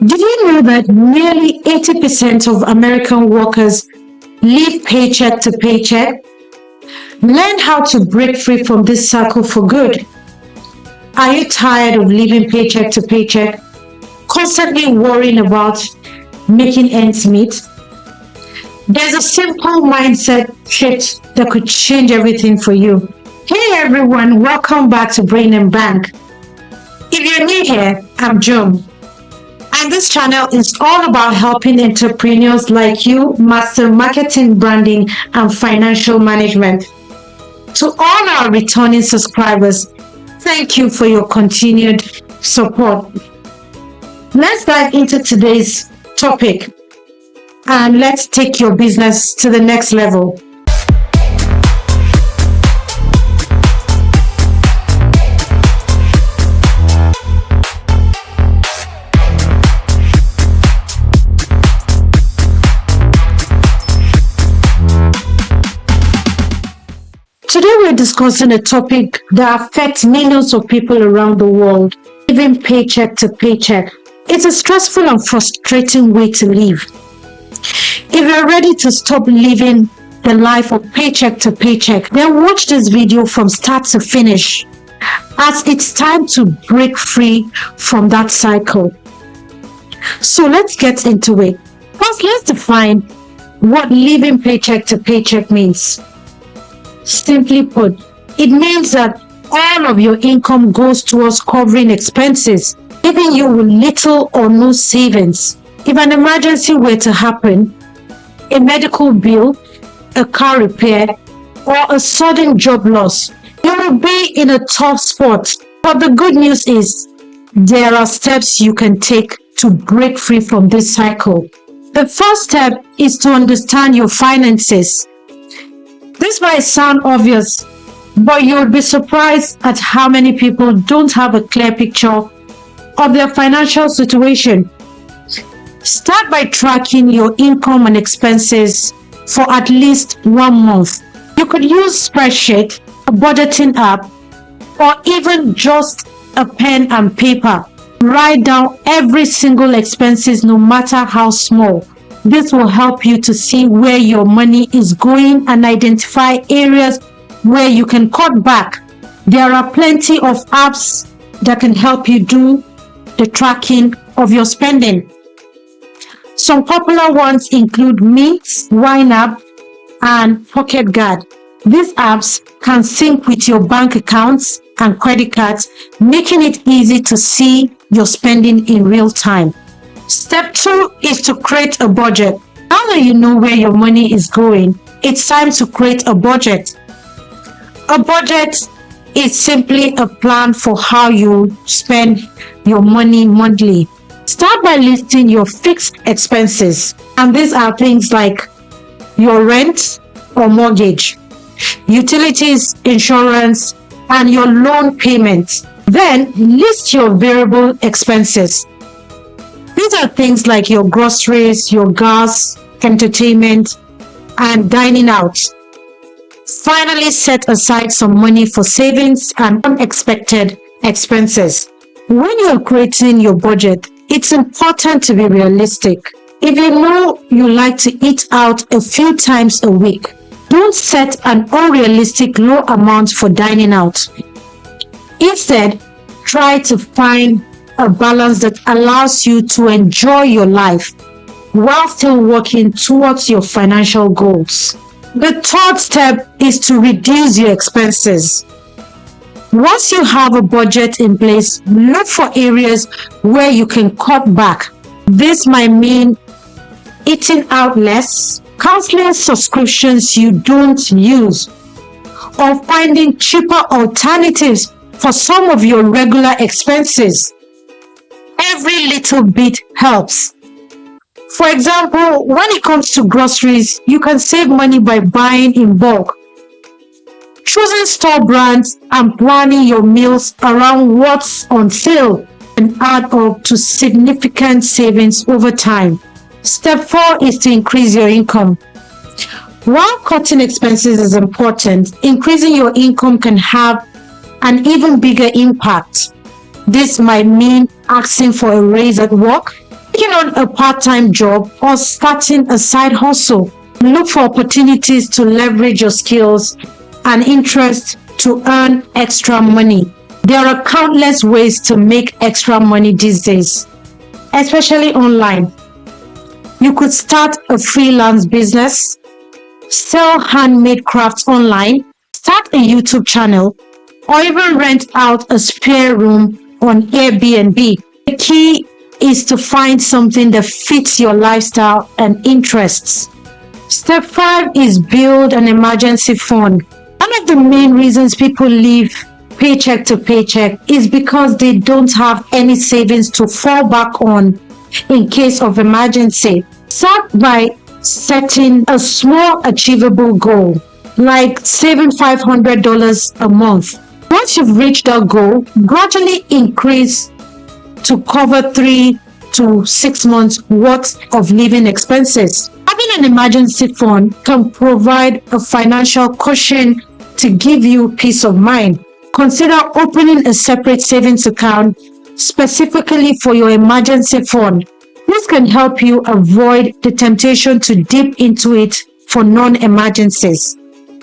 Did you know that nearly 80% of American workers live paycheck to paycheck? Learn how to break free from this cycle for good. Are you tired of living paycheck to paycheck, constantly worrying about making ends meet? There's a simple mindset shift that could change everything for you. Hey everyone, welcome back to Brain and Bank. If you're new here, I'm Joan. And this channel is all about helping entrepreneurs like you master marketing, branding, and financial management. To all our returning subscribers, thank you for your continued support. Let's dive into today's topic and let's take your business to the next level. Today we're discussing a topic that affects millions of people around the world, living paycheck to paycheck. It's a stressful and frustrating way to live. If you're ready to stop living the life of paycheck to paycheck, then watch this video from start to finish, as it's time to break free from that cycle. So let's get into it. First, let's define what living paycheck to paycheck means. Simply put, it means that all of your income goes towards covering expenses, leaving you with little or no savings. If an emergency were to happen, a medical bill, a car repair, or a sudden job loss, you will be in a tough spot. But the good news is, there are steps you can take to break free from this cycle. The first step is to understand your finances. This might sound obvious, but you'll be surprised at how many people don't have a clear picture of their financial situation. Start by tracking your income and expenses for at least 1 month. You could use spreadsheet, a budgeting app, or even just a pen and paper. Write down every single expenses, no matter how small. This will help you to see where your money is going and identify areas where you can cut back. There are plenty of apps that can help you do the tracking of your spending. Some popular ones include Mint, YNAB, and Pocket Guard. These apps can sync with your bank accounts and credit cards, making it easy to see your spending in real time. Step 2 is to create a budget. Now that you know where your money is going, it's time to create a budget. A budget is simply a plan for how you spend your money monthly. Start by listing your fixed expenses, and these are things like your rent or mortgage, utilities, insurance, and your loan payments. Then list your variable expenses. These are things like your groceries, your gas, entertainment, and dining out. Finally, set aside some money for savings and unexpected expenses. When you're creating your budget, it's important to be realistic. If you know you like to eat out a few times a week, don't set an unrealistic low amount for dining out. Instead, try to find a balance that allows you to enjoy your life while still working towards your financial goals. The third step is to reduce your expenses. Once you have a budget in place, look for areas where you can cut back. This might mean eating out less, canceling subscriptions you don't use, or finding cheaper alternatives for some of your regular expenses. Every little bit helps. For example, when it comes to groceries, you can save money by buying in bulk. Choosing store brands and planning your meals around what's on sale can add up to significant savings over time. Step 4 is to increase your income. While cutting expenses is important, increasing your income can have an even bigger impact. This might mean asking for a raise at work, taking on a part-time job or starting a side hustle. Look for opportunities to leverage your skills and interests to earn extra money. There are countless ways to make extra money these days, especially online. You could start a freelance business, sell handmade crafts online, start a YouTube channel, or even rent out a spare room on Airbnb. The key is to find something that fits your lifestyle and interests. Step 5 is build an emergency fund. One of the main reasons people live paycheck to paycheck is because they don't have any savings to fall back on in case of emergency. Start by setting a small achievable goal, like saving $500 a month. Once you've reached that goal, gradually increase to cover 3 to 6 months worth of living expenses. Having an emergency fund can provide a financial cushion to give you peace of mind. Consider opening a separate savings account specifically for your emergency fund. This can help you avoid the temptation to dip into it for non-emergencies.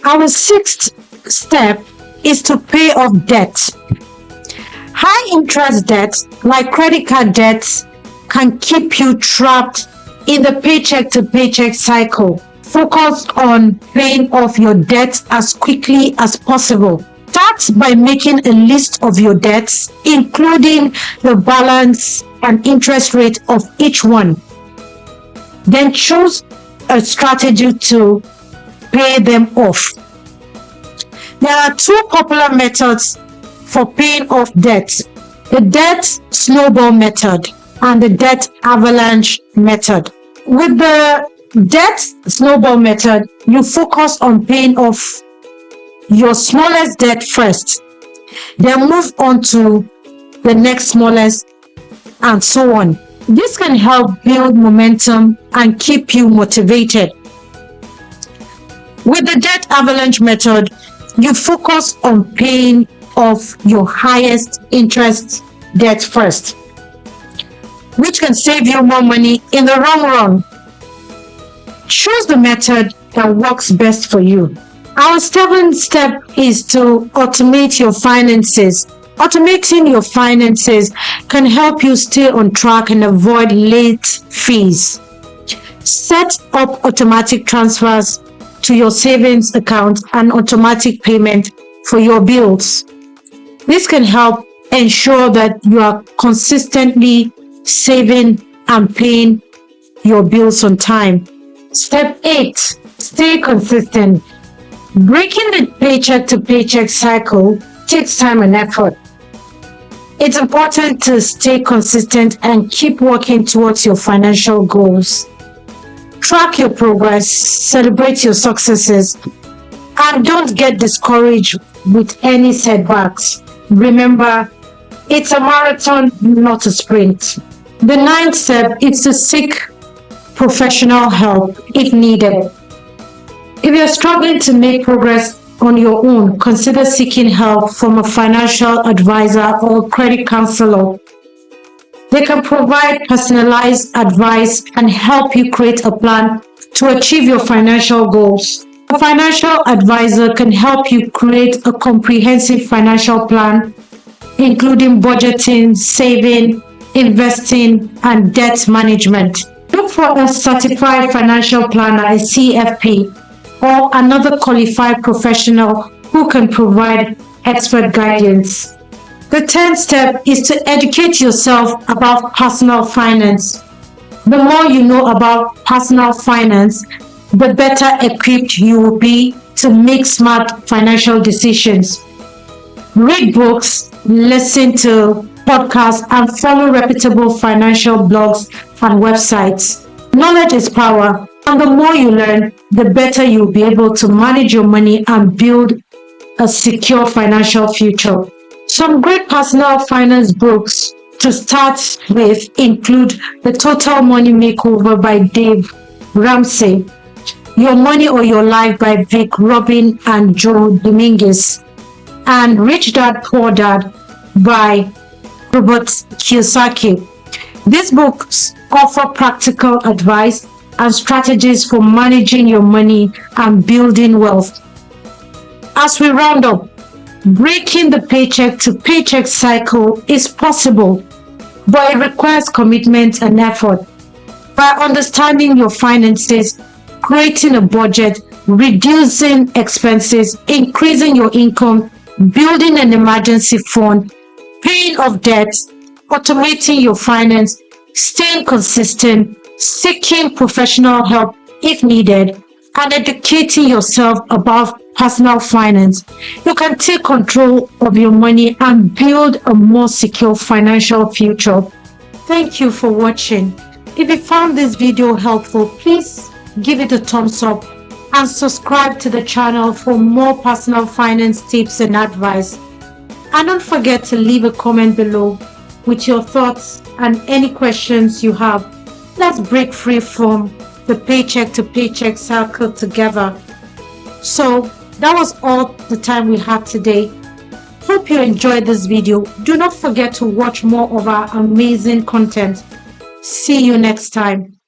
Our 6th step is to pay off debt. High interest debts, like credit card debts, can keep you trapped in the paycheck to paycheck cycle. Focus on paying off your debt as quickly as possible. Start by making a list of your debts, including the balance and interest rate of each one. Then choose a strategy to pay them off. There are 2 popular methods for paying off debt: the debt snowball method and the debt avalanche method. With the debt snowball method, you focus on paying off your smallest debt first, then move on to the next smallest, and so on. This can help build momentum and keep you motivated. With the debt avalanche method, you focus on paying off your highest interest debt first, which can save you more money in the long run. Choose the method that works best for you. Our 7th step is to automate your finances. Automating your finances can help you stay on track and avoid late fees. Set up automatic transfers to your savings account and automatic payment for your bills. This can help ensure that you are consistently saving and paying your bills on time. Step 8, stay consistent. Breaking the paycheck to paycheck cycle takes time and effort. It's important to stay consistent and keep working towards your financial goals. Track your progress, celebrate your successes, and don't get discouraged with any setbacks. Remember, it's a marathon, not a sprint. The 9th step is to seek professional help if needed. If you're struggling to make progress on your own, consider seeking help from a financial advisor or credit counselor. They can provide personalized advice and help you create a plan to achieve your financial goals. A financial advisor can help you create a comprehensive financial plan, including budgeting, saving, investing, and debt management. Look for a certified financial planner, a CFP, or another qualified professional who can provide expert guidance. The 10th step is to educate yourself about personal finance. The more you know about personal finance, the better equipped you will be to make smart financial decisions. Read books, listen to podcasts, and follow reputable financial blogs and websites. Knowledge is power, and the more you learn, the better you'll be able to manage your money and build a secure financial future. Some great personal finance books to start with include The Total Money Makeover by Dave Ramsey, Your Money or Your Life by Vic Robin and Joe Dominguez, and Rich Dad Poor Dad by Robert Kiyosaki. These books offer practical advice and strategies for managing your money and building wealth. As we round up, breaking the paycheck to paycheck cycle is possible, but it requires commitment and effort. By understanding your finances, creating a budget, reducing expenses, increasing your income, building an emergency fund, paying off debts, automating your finance, staying consistent, seeking professional help if needed, and educating yourself about personal finance, you can take control of your money and build a more secure financial future. Thank you for watching. If you found this video helpful, please give it a thumbs up and subscribe to the channel for more personal finance tips and advice. And don't forget to leave a comment below with your thoughts and any questions you have. Let's break free from the paycheck to paycheck cycle together. So that was all the time we had today. Hope you enjoyed this video. Do not forget to watch more of our amazing content. See you next time.